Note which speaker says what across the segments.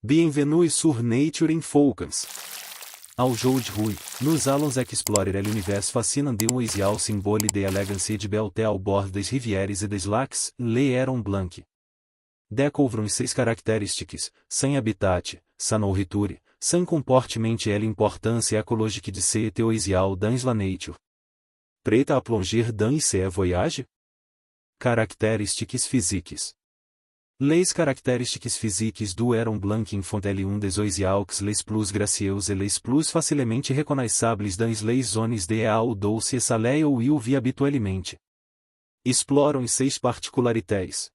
Speaker 1: Bienvenue sur Nature in Focus. Aujourd'hui, nous allons explorer l'univers fascinant de un oisial symbole de elegância de belté ao bord des rivières et des lacs, le Héron Blanc. Découvrons seis caractéristiques, sem habitat, sa nourriture, sem comportement et l'importance écologique de cet oisial dans la nature. Prêt à plonger dans ce voyage? Caractéristiques physiques. Les caractéristiques physiques du Héron Blanc font un des oisiaux les plus gracieux et les plus facilement reconnaissables dans les zones de eau douce et salée où il vit habituellement. Exploram seis particularités.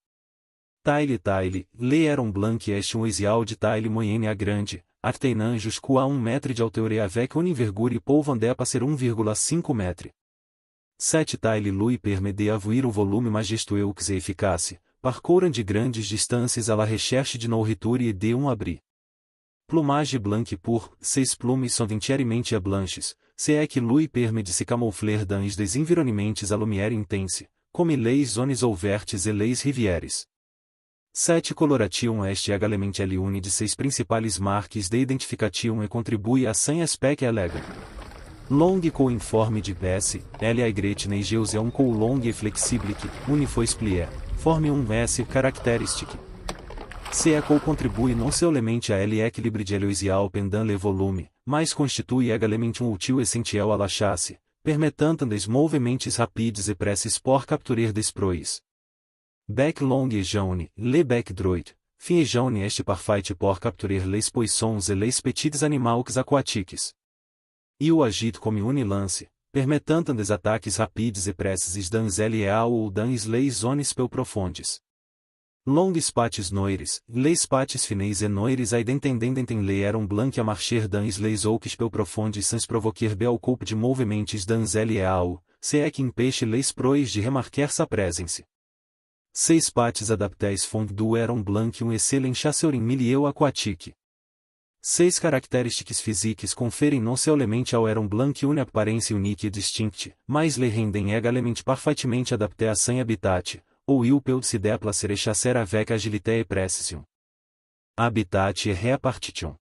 Speaker 1: Taille, le Héron Blanc est un oisial de taille moyenne à grande, atteignant jusqu'à 1 mètre de hauteur avec une envergure pouvant dépasser 1,5 mètre. Cette taille lui permet d'avoir un volume majestueux et efficace, parcourant de grandes distâncias à la recherche de nourriture et de un abri. Plumage blanc pur, ses plumes sont entièrement blanches, ce qui lui permet de se camoufler dans des environnements à lumière intense, comme les zones ouvertes et les rivières. Cette coloration est également l'une de ses principales marques de identification et contribui à son aspect élégant. Long com informe de baisse, elle aigret neigeus un cou long et flexible qui, une fois plié, forme un S caractéristique. Ce cou contribui non seulement à l'équilibre de l'oisial pendant le volume, mas constitui également un outil essencial à la chasse, permettant des movimentos rapides et précis pour capturer des proies. Bec long et jaune, le bec droit, fin et jaune est parfait pour capturer les poissons et les petits animaux aquatiques. Il agit comme une lance, permettant des ataques rapides et précis dans l'eau ou dans les zones peu profondes. Longues pattes noires, les pattes fines et noires aident le Héron Blanc a marcher dans les eaux peu profondes sans provoquer beaucoup de movimentos dans l'eau, ce qui empêche les proies de remarquer sa présence. Seis pattes adaptées font du Héron Blanc um excellent chasseur em milieu aquatique. Seis caractéristiques physiques conferem non seulement ao Héron Blanc une apparência unique e distincte, mas le rendem également parfaitement adapté à son habitat, où il peut se déplacer et chasser avec agilité et précision. Habitat et répartition.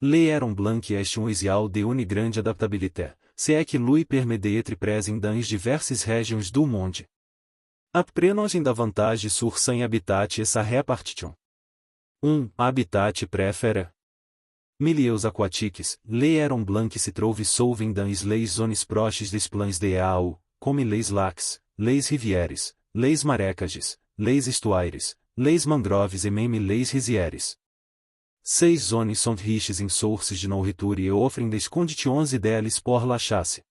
Speaker 1: Le Héron Blanc est un oisial de une grande adaptabilité, ce qui lui permet d'être présent dans diversas régions do monde. Apprenons davantage sur son habitat et sa répartition. 1. Habitat préféré. Milieux aquatiques, le Héron Blanc se trouve souvent dans les zones proches des plans de eau, comme les lacs, les rivières, les marécages, les estuários, les mangroves et même les rizières. Ces zones sont riches em sources de nourriture e offrem des conditions idéales pour la chasse.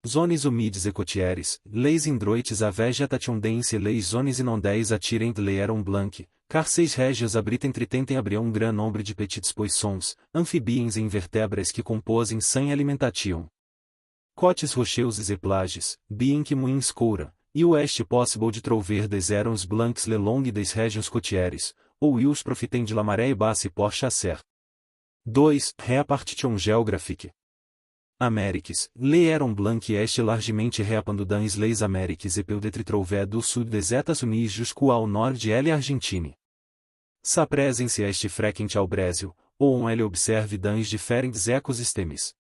Speaker 1: Zones humides e côtières, les endroits à végétation dense e les zones inondées attirent le Héron Blanc, car ces régions abritam entretentem abrir um grand nombre de petits poissons, anfibiens e invertebras que composem sem alimentation. Côtes rocheuses e plages, bien que muito escura, e o est possible de trouver des hérons blancs le long des régions côtières, ou ils profitem de la marée basse pour chasser. 2. Répartition géographique. Amériques, le Héron Blanc est largement répandue dans les Amériques et peut être trouvé du sud des États-Unis jusqu'au nord de l'Argentine. Sa présence est fréquente ao Brasil, où on observe dans différentes écosystèmes.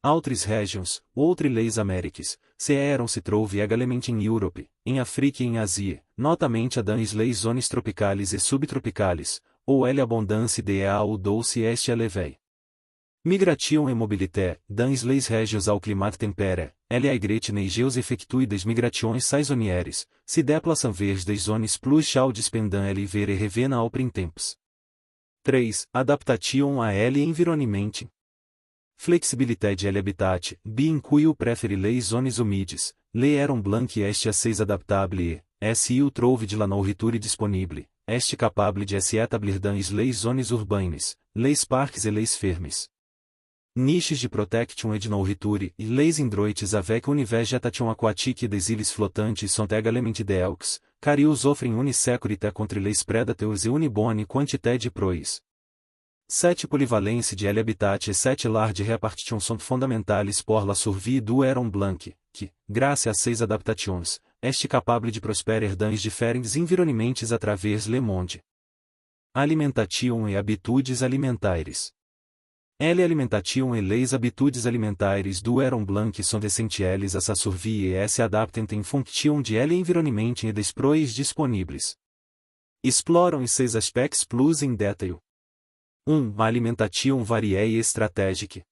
Speaker 1: Outras régions, outras les Amériques, ce héron se trouve également em Europe, em África e em Ásia, notamment dans les zones tropicales e subtropicales, où l'abondance de eau douce est élevée. Migration et mobilité, dans les régions ao climat tempéré, l'aigret neigeus effectue des migrações saisonnières, se déplaçam vers des zones plus chaudes pendant l'hiver e reviennent ao printemps. 3. Adaptation à l'environnement. Flexibilité de l'habitat, bien qu'il préfère les zones humides, le Héron Blanc est assez adaptable et, s'il trouve de la nourriture disponible, est capable de se établir dans les zones urbaines, les parques et les fermes. Niches de protection et de nourriture, e les endroits avec une végétation aquatique e des îles flottantes sont également idéaux, car ils offrem une sécurité contre les prédateurs e une bonne quantité de proies. 7. Polivalência de l'habitat et 7 large répartition sont fondamentales pour la survie du Héron Blanc, que, grâce a ses adaptações, est capable de prosperar dans différentes environnements à travers le monde. Alimentation e habitudes alimentaires. L alimentation e les habitudes alimentaires du Heron Blanc sont essentielles à sa survie et se adaptent en fonction de l'environnement et des produits disponibles. Exploram esses aspects plus em détail. 1. Alimentation variée et stratégique.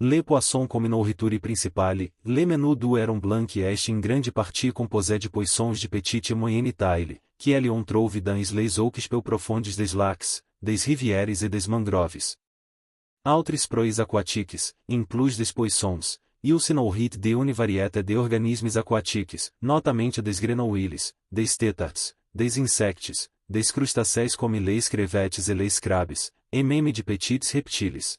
Speaker 1: Le poisson comme nourriture principale, le menu du Heron Blanc est en grande partie composé de poissons de petite et moyenne taille, que l'on trouve dans les eaux peu profondes des lacs, des rivières et des mangroves. Autres proies aquatiques, inclus des poissons, e o se nourrit de une variété de organismes aquatiques, notamment des grenouilles, des têtards, des insectes, des crustacés comme les crevettes et les crabes, et même de petits reptiles.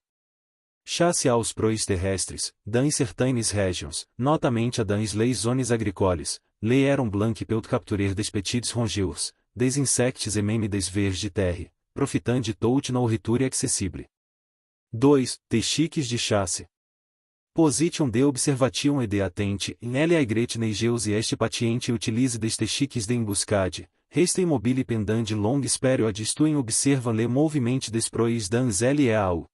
Speaker 1: Chasse aos proies terrestres, dans certaines régions, notamment dans les zones agricoles, le Heron Blanc peut capturer des petits rongeurs, des insectes et même des vers de terre, profitant de toute nourriture accessible. 2. Techniques de chasse. Position de observation et de attente, elle agret neigeus e este patiente utilise des techniques de embuscade, restem mobile pendant de longues périodes tu observa le mouvement des proies dans le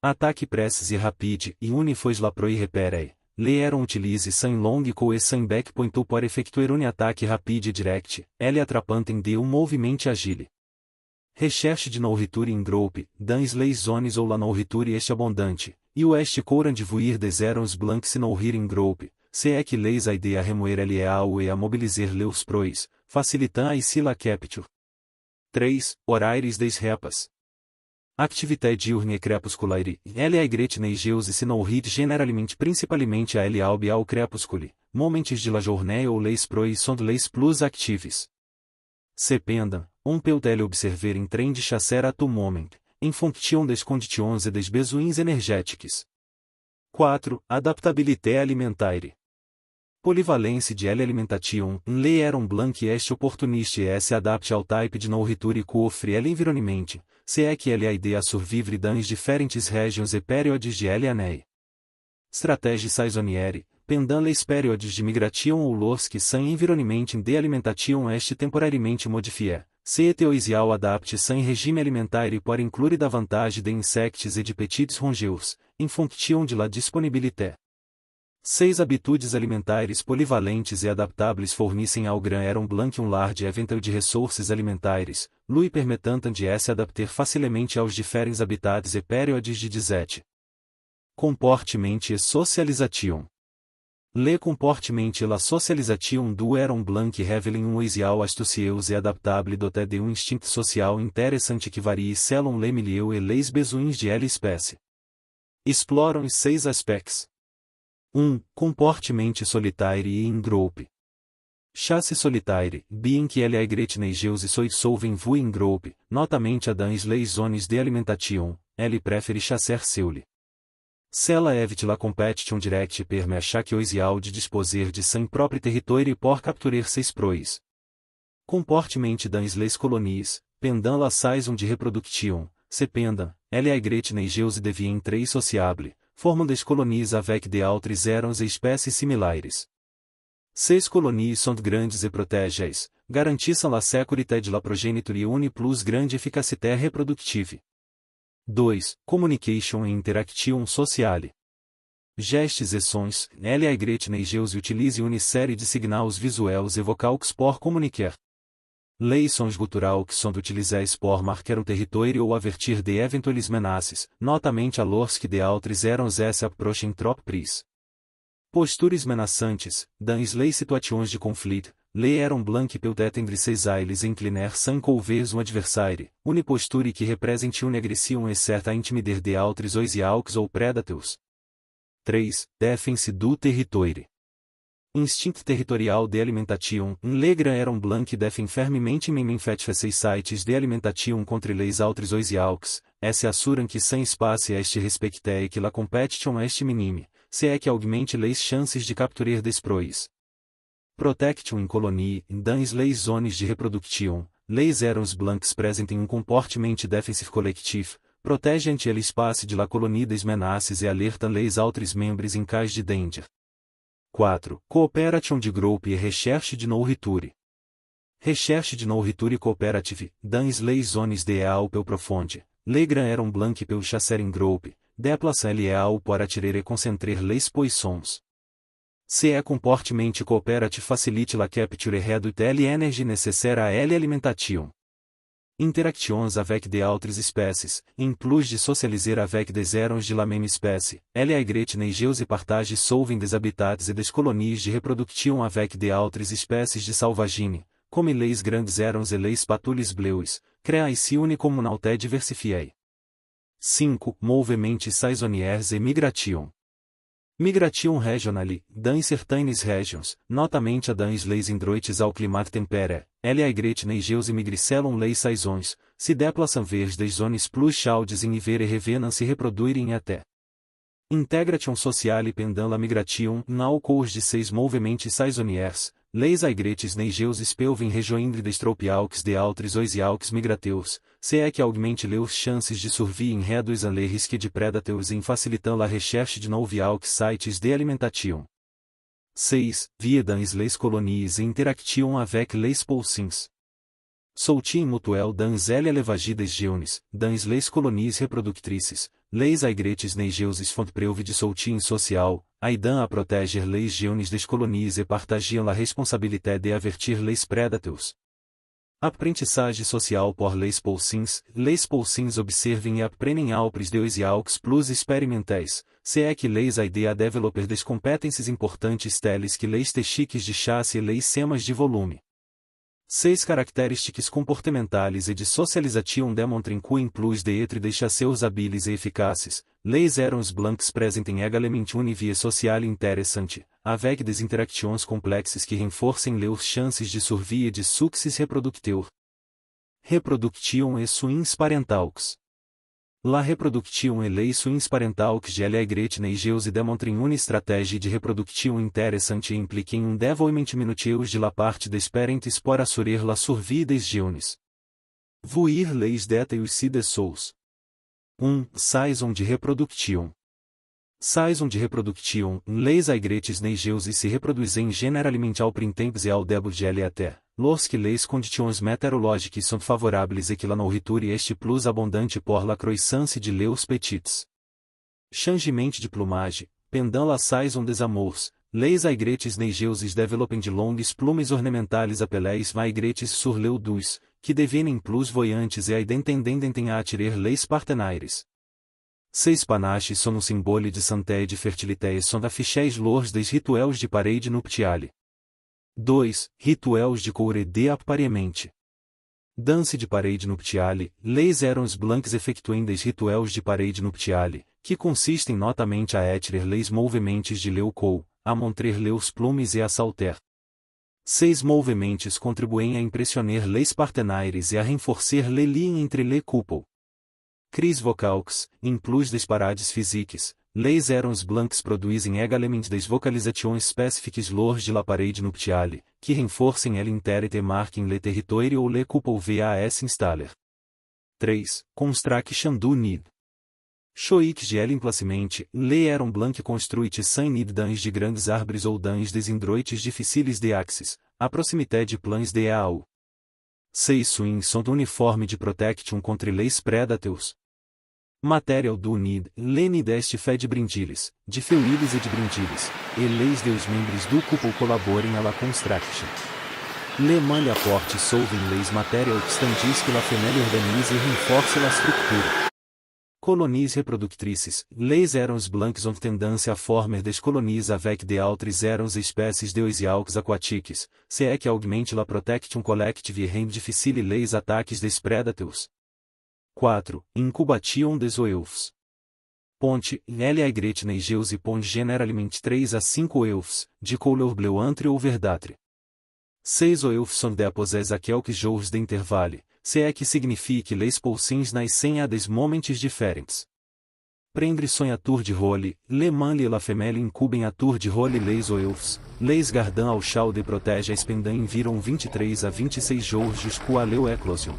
Speaker 1: attaque presses e rapide, e une fois la proie repere, le Heron utilise sans long cou et sans bec point pour effectuer une attaque rapide direct, elle atrapante de mouvement agile. Recherche de nourriture em groupe, dans les zones ou la nourriture est abondante, e o este courant de vuir des Herons Blancs se nourrir em groupe, se é que les aide a remoer ou e a mobiliser leus prois, facilitant ainsi la capture. 3. Horaires des repas. Activité diurne e crépusculaire, elle agret neigeus e se nourrit généralement principalement à l'aube ao crépuscule, moments de la journée ou les prois sont les plus actives. Cependant, peut ele observer em train de chasser à tout moment, em fonction des conditions et des besoins énergétiques. 4. Adaptabilité alimentaire. Polivalência de l'alimentation, le Heron Blanc est opportuniste e se adapte ao type de nourriture que offre l'environnement, se é que ele aide a survivre dans diferentes régions et périodes de l'année. Stratégie saisonnière, pendant les périodes de migration ou lorsque son environnement de alimentation est temporariamente modifié, se eteoisial adapte son régime alimentaire pour inclure davantage de insectes et de petits rongeurs, em fonction de la disponibilité. 6 habitudes alimentaires polivalentes e adaptáveis fornecem ao Grand Heron Blanc large éventail de ressources alimentaires, lui permettant de se adapter facilemente aos diferentes habitats e périodes de disette. Comportement et socialisation. Le comportement et la socialisation du Heron Blanc révèlent oisial astucieus e adaptable doté de instinct social interessante que varie selon le milieu et les besoins de l'espèce. Exploram 6 aspects. 1. Comportement solitaire e em groupe. Chasse solitaire, bien que elle agret neigeus e solvem vous em groupe, notamment dans les zones de alimentation, elle préfère chasser seule. Cela évite la competition directe permet chaque oisial de disposer de son propre territoire pour capturer ses proies. Comportement dans les colonies, pendant la saison de reproduction, cependant, elle agret neigeus e devient très sociable, formant des colonies avec de autres herons et espécies similares. Ces colonies sont grandes et protégées, garantissant la sécurité de la progéniture e une plus grande efficacité reproductive. 2. Communication e interaction sociale. Gestes e sons, elle agret neigeus utilise une série de signaux visuels et vocaux pour communiquer. Les sons guturaux que sont utilisés pour marquer o territoire ou avertir de eventuelles menaces, notamment alors que de autres herons se approchent trop près. Postures menaçantes, dans les situations de conflit, le Heron Blanc peut atteindre ses ailes incliner sans qu'ouvres um adversaire, une posture que represente une agression et certa intimider de autres oisiaux ou predators. 3. Défense du territoire. Instinct territorial de alimentation, le Grand Heron Blanc défend fermement même fait ces sites de alimentation contre les autres oisiaux, se assuram que sans espace est respecté et que la competition est minime, se é que augmente les chances de capturer des proies. Protection em colonie, dans les zones de reproduction, les Herons Blancs presentem comportement défensif collectif, protégent l'espace de la colonie des menaces e alertam les autres membres em cas de danger. 4. Cooperation de groupe e recherche de nourriture. Recherche de nourriture cooperative, dans les zones de peu profonde, les grands eram blancs peu chasser en groupe, déplaçant les pour attirer et concentrer les poissons. Ce comportement cooperatif facilite la capture et réduite l'énergie nécessaire à l'alimentation. Interactions avec d'autres espèces, en plus de socialiser avec des erons de la même espèce, agrette negeus et partage sauvem des habitats et des colonies de reproduction avec d'autres espèces de sauvagine, comme les grands erons et les patules bleus, créant ici une communauté diversifiée. 5. Movimentos saisonniers et migration. Migration regionale, dans certaines régions, notamment dans les endroits au climat tempéré, agrette negeus e migre selon les saisons, se déplaçam vers des zones plus chaudes em hiver e revenam se reproduzirem até. Integration sociale pendant la migration, au cours de 6 movimentos saisonniers, les agretes negeus espelvem rejoindre des tropiaux de autres oisiaux migrateus, ce que augmente leurs chances de survie em réduis les risques de predators em facilitant la recherche de nouveaux sites de alimentation. 6. Via dans les colonies e interaction avec les poussins. Soutien mutuel dans l'élevage des jeunes, dans les colonies reproductrices, les agretes negeus font preuve de soutien social, aidant a proteger les jeunes des colonies e partagiam la responsabilité de avertir les predators. Aprendissage social por les poussins observem e aprendem aupres de oisiaux plus experimentais, se que les aident a developer des competências importantes telles que les techniques de chasse e les semas de volume. 6 características comportamentales e de socialização demonstram que em plus de être des chasseurs habiles e eficazes, les erons blancs presentem également une vie sociale interessante, avec des interactions complexes que renforcem leurs chances de survie e de succès reproducteur. Reproduction e soins parentaux. La reproduction e les soins parentaux de agrette negeus demonstram une stratégie de reproduction interessante e impliquem développement minutieux de la parte des parents pour assurer la survie des jeunes. Voir les détails ci-dessous. 1. Saison de reproduction. Saison de reproduction, les agrettes negeus se reproduzem generalmente ao printemps e ao début de l'été, lorsque les conditions météorologiques sont favorables et que la nourriture est plus abondante pour la croissance de leurs petits. Changement de plumage, pendant la saison des amours, les agrettes negeus développent de longues plumes ornementales appelées maigrettes sur le dos, que deviennent plus voyantes et tendem a attirer les partenaires. Ces panaches sont um symbole de santé e de fertilité e sont affichés lors des rituels de parade nuptiale. 2. Rituels de cour de apareamento. Danse de parade nuptiale, les erons blancs effectuem des rituels de parade nuptiale, que consistem notamment a étirer les movimentos de leur cou, a montrer leurs plumes e a salter. 6 movimentos contribuem a impressioner les partenaires e a renforcer le lien entre les couples. Cris vocaux, em plus des parades physiques, les erons blancs produzem également des vocalisações spécifiques lors de la parade nuptiale, que renforcem l'intérêt et marquem le territoire ou le couple vas installer. 3. Construction du nid. Choic de l'emplacement, le eron blanc construit sans nid dans de grandes arbres ou dans des endroits difficiles de accès, à proximité de plans de AU. 6 swings sont uniformes de protection contre les predators. Material do nid, le nid est fait de brindiles, de feuilles e de brindiles, e les deux membres du couple collaborem à la construction. Le mâle apporte sauvem les matériaux tandis que la femelle organise e renforce la structure. Colonies reproductrices, les erons blancs ont tendance à former des colonies avec d'autres erons espèces de oisiaux aquatiques, ce que augmente la protection collective e rend difficile les attaques des predators. 4. Incubation des œufs. Ponte, agrette negeus e pond generalmente 3 a 5 œufs, de couleur bleuâtre ou verdâtre. 6 œufs sont déposés à quelques jours d'intervalle, ce que signifie que les poussins nascem a des momentos diferentes. Prendre son à tour de rôle, le mâle e la femelle incubem à tour de rôle les œufs, les gardant ao chão de protege pendant environ 23 a 26 jours jusqu'à leur éclosion.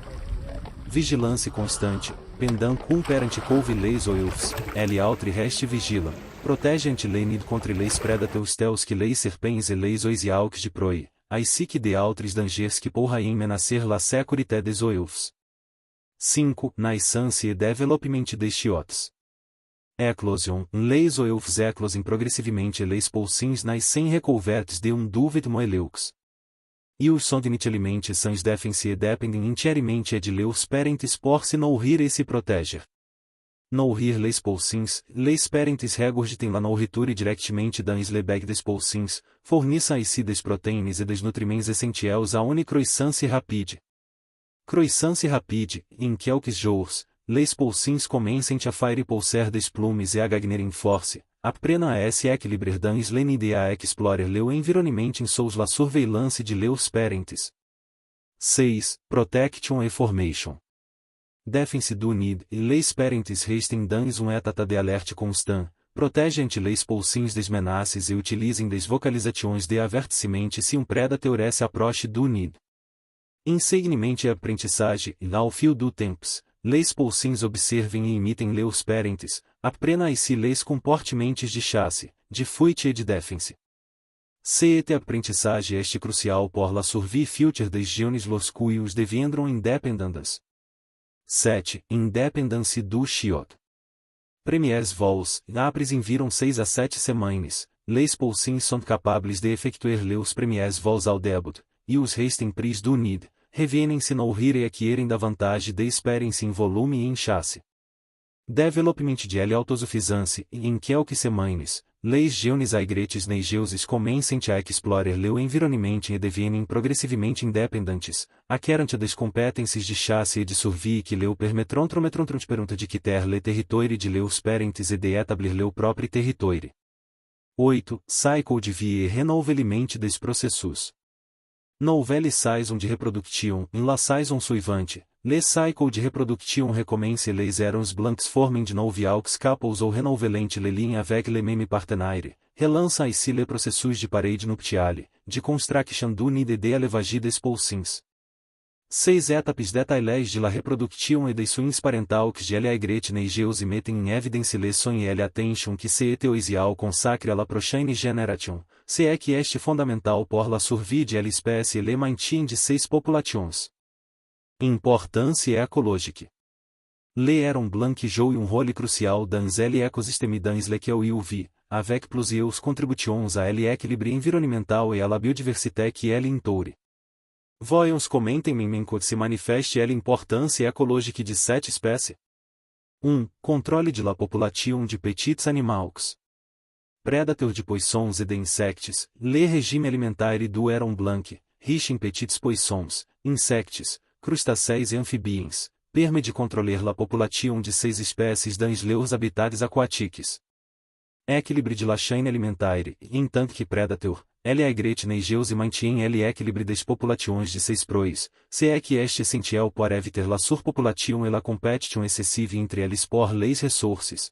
Speaker 1: Vigilância constante, pendant qu'un parent couve les œufs, l'autre reste vigilant, protege ante le nid contre les predators tels que les serpents e les oisiaux de proie, ainsi que de autres dangers que pourraient menacer la sécurité des oeufs. 5. Naissance et développement des chiots. Eclosion, les oeufs eclosent progressivement les poussins nascem recouverts de duvet moeleux. Ils sont initialement sans défense et dépendent entièrement de leurs parents pour se nourrir et se protéger. Nourrir les poussins, les parents regurgitem la nourriture directement dans le bec des poussins, fournissant ainsi des protéines et des nutriments essentiels à une croissance rapide. Croissance rapide, em quelques jours, les poussins commencent a faire pousser des plumes et a gagner em force, apprennent a se équilibrer dans le nid et a explorer le environnement sous la surveillance de leurs parents. 6. Protection et formation. Défense do nid, e les parents restem dans un état de alerte constant, protegem les poussins des menaces e utilizem des vocalizações de avertissement se predator se approche do nid. Inseguimento e aprendizagem, ao fio do tempos, les poussins observem e imitem leurs parents, aprendem ainsi les comportamentos de chasse, de fuite e de défense. Cette aprendizagem est crucial pour la survie future des jeunes lorsqu'ils deviendront independents. 7. Independência do chiot. Premiers vols, apres enviram 6 a 7 semanas, les poussins sont capables de effectuer leurs premiers vols ao début, e os restem pris do nid, reviennent se nourrir e adquirem davantage de esperem-se em volume e em chasse. Development de autosuffisance, e em quelques semanas, les jeunes aigretes neigeuses comencem a explorer le environnement e deviennent progressivamente independentes, acquérant des compétences de chasse e de survie que leu permettront de quitter le territoire de leurs parents e de établir leu propre territoire. 8. Cycle de vie e renouvellement des processus. Nouvelle saison de reproduction, em la saison suivante, le cycle de reproduction recommence les erons blancs formem de nouveaux couples ou renouvellent le liens avec le même partenaire, relança ainsi le processus de parade nuptiale, de construction du nid et de élevage des poussins. 6 étapes détaillées de la reproduction et des soins parentaux que la aigrette neigeuse mettent en évidence les soins et l'attention que cet oisial consacre à la prochaine génération, se é que este fondamental pour la survie de l'espèce et le maintien de ses populations. Importância écologique. Le heron blanc joue un rôle crucial dans l'écosystème dans lequel il vit, avec plusieurs contributions à l'équilibre environnemental et à la biodiversité que ele entoure. Voyons comentem que se manifeste l'importância écologique de cette espécie. 1. Controle de la population de petits animaux. Predateur de poissons et d'insectes, le régime alimentaire du heron blanc, riche em petits poissons, insectes, crustacés e amphibiens, permet de controler la population de 6 espécies dans leurs habitats aquatiques. Équilibre de la chaîne alimentaire, em tant que predator, ele aigrette neigeuse maintient l'équilibre des populations de 6 proies, se é que este essentiel pour éviter la surpopulation et la competition excessive entre eles por les ressources.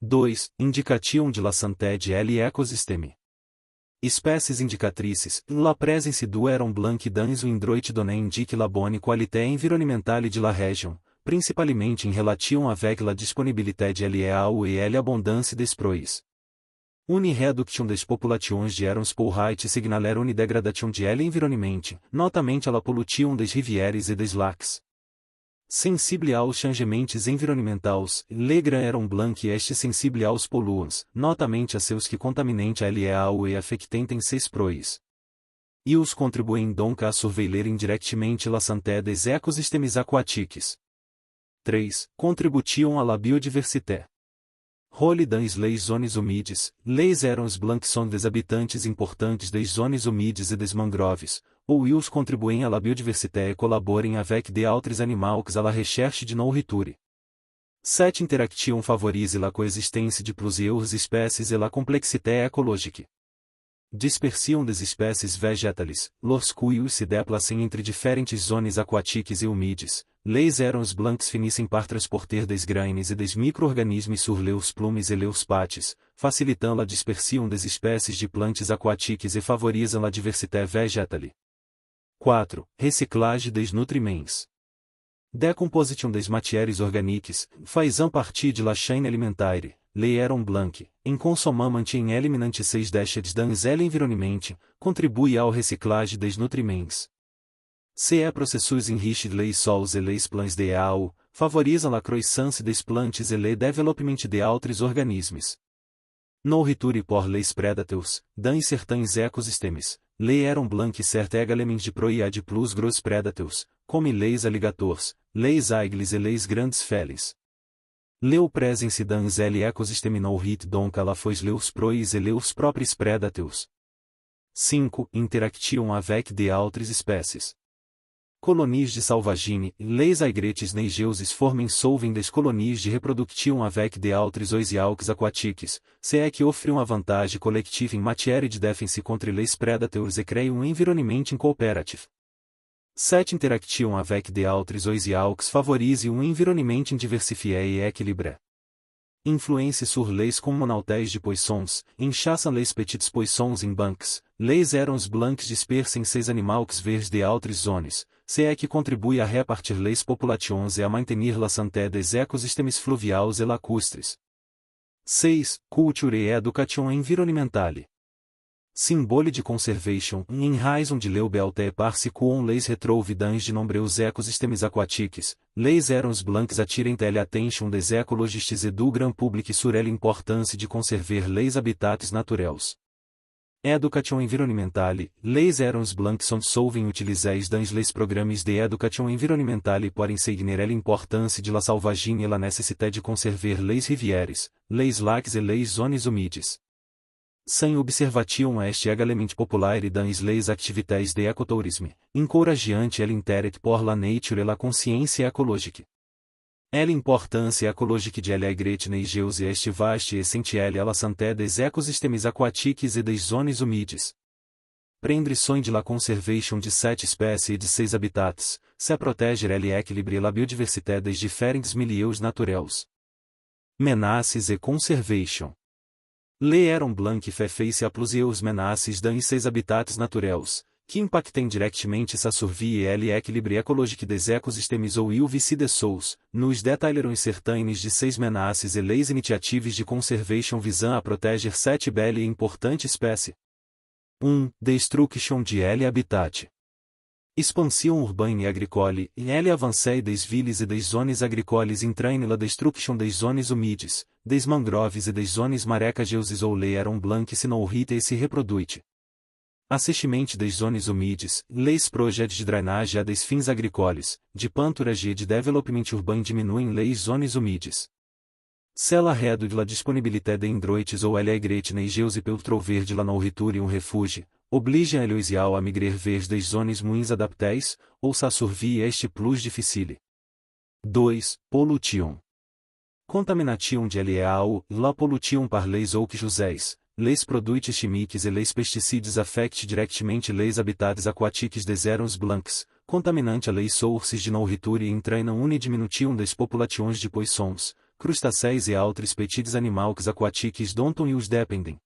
Speaker 1: 2. Indication de la santé de l'écosystème. Espécies indicatrices, la présence du heron blanc dans o indroit donné indique la bonne qualité environnementale de la région, principalement em relation avec la disponibilité de l'eau et l'abondance des proies. Une réduction des populations de herons pourrait signaler une dégradation de l'environnement, notamment à la pollution des rivières et des lacs. Sensible aos changements environnementaux, le grand heron blanc est sensible aos poluants, notamment a seus que contaminent a l'eau e affectentem ses proies. Ils contribuem donc a surveiller indirectamente la santé des écosystèmes aquatiques. 3. Contribution à la biodiversité. Rôle dans les zones humides, les herons blancs sont des habitantes importantes des zones humides e des mangroves, ou ils contribuem à la biodiversité e collaborem avec d'autres animaux à la recherche de nourriture. Cette interaction favorise la coexistência de plusieurs espécies e la complexité écologique. Dispersion des espécies végétales, lorsqu'ils se déplacem entre diferentes zones aquatiques e humides, les herons blancs finissem par transporter des graines e des micro-organismes sur leurs plumes e leurs pattes, facilitant la dispersion des espécies de plantes aquatiques e favorisant la diversité végétale. 4. Reciclage des nutriments. Decomposition des matières organiques, faisant partie de la chaîne alimentaire, lei Aaron Blanc, em consommam anti eliminante 6 dans l'environnement, contribui ao reciclage des nutriments. Ce processus enrichit les sols et les plants de AU, favorisent la croissance des plantes et le développement de autres organismes. Nourriture pour les prédateurs, dans certains écosystèmes, les Aaron Blanc sert également de proie de plus gros prédateurs, comme les alligators, les aigles et les grandes félins. Leu presence dans l'écosystème nourrit donc à la fois leurs proies et leurs propres prédateurs. 5. Interaction avec d'autres espécies. Colonies de salvagine, les aigrettes neigeuses forment souvent des colonies de reproduction avec d'autres oiseaux aquatiques, ce qui offre un avantage collectif en matière de défense contre les prédateurs et crée un environnement cooperatif. 7. Interaction avec d'autres oiseaux favorise un environnement diversifié et équilibré. Influence sur les communautés de poissons, enchassant les petits poissons em bancs, les Herons blancs dispersem ces animaux verts de outras zones, ce qui contribui a repartir les populations e a mantenir la santé des écosistemas fluviais e lacustres. 6. Culture e education environnementale. Symbole de conservation, em raison de leur belté parce qu'on les retrouve dans de nombreux écosystèmes aquatiques, les Herons blancs attirent l'attention des écologistes et du grand public sur l'importância de conserver les habitats naturels. Education environnementale, les Herons blancs sont souvent utilisés dans les programmes de education environnementale pour enseigner l'importância de la salvagine e la nécessité de conserver les rivières, les lacs e les zones humides. Sem observation est également populaire dans les activités de ecotourisme, encourageant l'intérêt pour la nature e la consciência écologique. L'importância écologique de l'aigrettes neigeuse est vaste e essentielle à la santé des écosystèmes aquatiques e des zones humides. Prendre soin de la conservation de 7 espécies e de 6 habitats, se proteger l'équilibre e la biodiversité des différents milieux naturels. Menaces e conservation. Le Aaron Blanc fait face à plusieurs menaces dans ses habitats naturels, que impactem directamente sa survie e l'équilibre écologique des écosystèmes ou vice-dessous. Nous détaillerons certaines de ces menaces e les initiatives de conservation visant a proteger 7 belles e importantes espécies. 1. Destruction de l'habitat. Expansion urbana e agricole, l'avancée des villes e des zones agricoles entraîne la destruction des zones humides, des mangroves e des zones marecageuses ou le Aaron Blanc se nourrit e se reproduz. Assistimento des zones humides, les projets de drainage a des fins agricoles, de pâturage e de développement urbain diminuem les zones humides. Cela réduit la disponibilité de endroits ou l'aigrettes neigeuses pour trouver de la nourriture un refúgio, oblige a l'oiseau a migrer vers des zones moins adaptées, ou sa survie est plus difficile. 2. Pollution. Contamination de l'eau, la pollution par les eaux usées, les produits chimiques e les pesticides affectent directamente les habitats aquatiques des Herons blancs, contaminant les sources de nourriture e entraînant une diminution des populations de poissons, crustacés e outros petits animaux aquatiques dont ils dependem.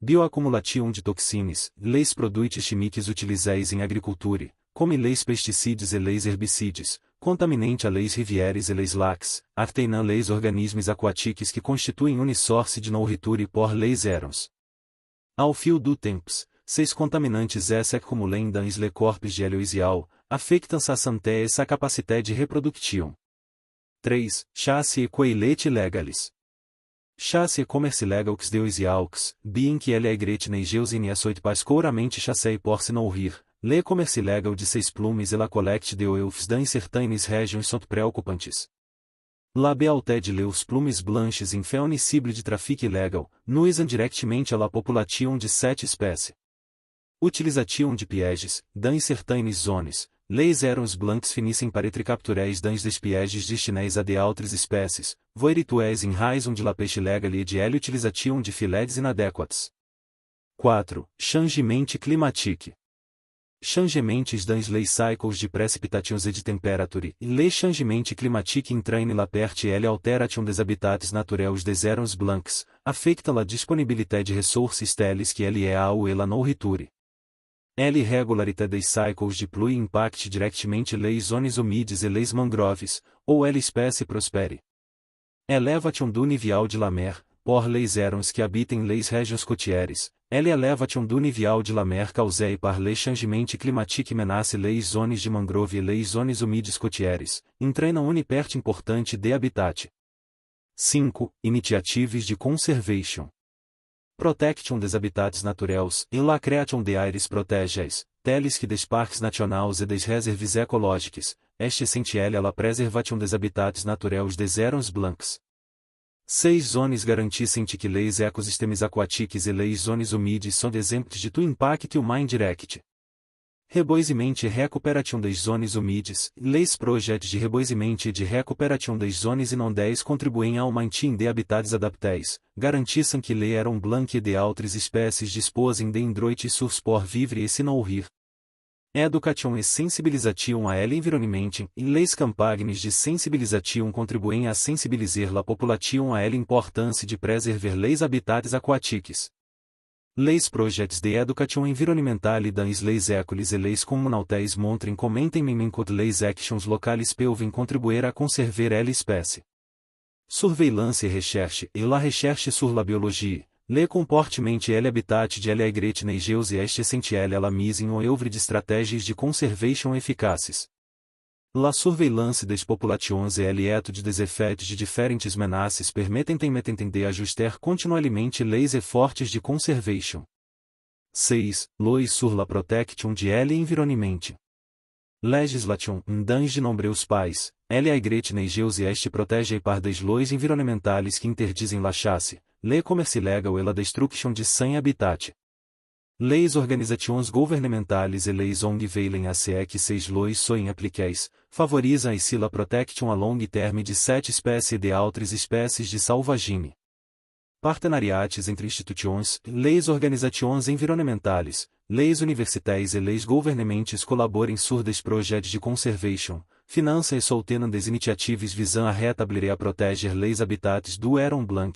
Speaker 1: Bioacumulation de toxinas, les produits chimiques utilisés em agricultura, como les pesticides e les herbicides, contaminant les rivières e les lacs, arruinant les organismes aquatiques que constituem une source de nourriture pour les Herons. Ao fio do tempo, ces contaminantes se acumulam dans les corpos de l'oiseau, afectam sa santé e sa capacité de reproduction. 3. Chasse e colheita legales. Chasse e comércio legaux de oiseaux, bien que l'aigrettes neigeuse ne soit pas couramente chassée pour se nourrir, le comércio legal de ses plumes e la collecte de oeufs dans certaines régions sont preocupantes. La belté de leurs plumes blanches en fait une cible de trafic ilegal, nuisant directamente à la population de 7 espécies. Utilisation de pièges, dans certaines zones, les Herons blancs finissem par être capturés dans des pièges destinés a de outras espécies, voiritués em raison de la pêche legal e de l'utilisation de filets inadequados. 4. Changement climatique. Changements dans les cycles de précipitations e de temperature, le changement climatique entraîne la perte e l'altération des habitats naturels des Herons blancs, afecta la disponibilité de ressources telles que l'eau e la nourriture. L'irregularité des cycles de pluie impacte directamente les zones humides e les mangroves, ou l'espécie prospere. Elevation du nivel de la mer, por les erons que habitem les régions côtières, elevation du nivel de la mer causée par les changements climatiques menace les zones de mangrove e les zones humides côtières, entraînant une perte importante de habitat. 5. Initiatives de conservation. Protection des habitats naturels e la création de aires protégées, telles que des parcs nationaux e des réserves écologiques, est essentiel à la préservation des habitats naturels des erons blancs. 6 zones garantissent que les écosystèmes aquatiques e les zones humides sont exempts de tout impact humain direct. Reboisement e recuperação das zones humides, les projets de reboisement e de recuperação das zones inondées contribuem ao maintien de habitats adaptés, garantissant que les erons blancs e de autres espèces disposem de endroits sûrs pour vivre e se nourrir. Education e sensibilisation à l'environnement, e les campagnes de sensibilisation contribuem a sensibiliser la population à l'importância de préserver les habitats aquatiques. Les projets de education environnementale dans les écoles et les communautés montrent commentement que les actions locales peuvent contribuer à conserver l'espèce. Surveillance et recherche et la recherche sur la biologie, le comportement et l'habitat de l'agret neigeus est essentiel à la mise en œuvre de stratégies de conservation efficaces. La surveillance des populations et l'étude des effets de différentes menaces permettent de ajuster continuellement les efforts de conservation. 6. Lois sur la protection de l'environnement. Legislation dans de nombreux pays, l'agret neigeus est protégée par des lois environnementales qui interdisent la chasse, le commerce ilegal et la destruction de sans habitat. Les organisations gouvernementales et les ONG veillent à ce que ces lois soient appliquées, favorisant ainsi la protection à long terme de cette espèce et de autres espèces de sauvagine. Partenariats entre institutions, les organisations environnementales, les universités et les gouvernements collaborem sur des projets de conservation, financem et soutenant des initiatives visant à rétablir et à protéger les habitats du héron blanc.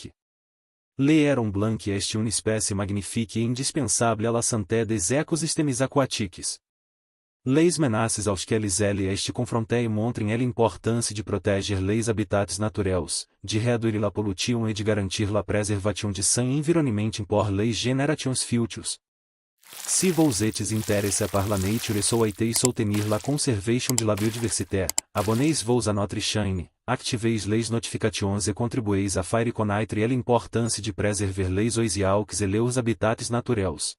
Speaker 1: Le héron blanc est une espèce magnifique e indispensável à la santé des écosystèmes aquatiques. Les menaces aos que eles est confrontés montrem l'importância de protéger les habitats naturels, de réduire la pollution et de garantir la préservation de son environnement pour les générations futures. Si vous êtes intéressé par la nature et souhaitez soutenir la conservation de la biodiversité, abonnez-vous à notre chaîne, activez les notifications et contribuez à faire connaître l'importância de préserver les oceans et les habitats naturels.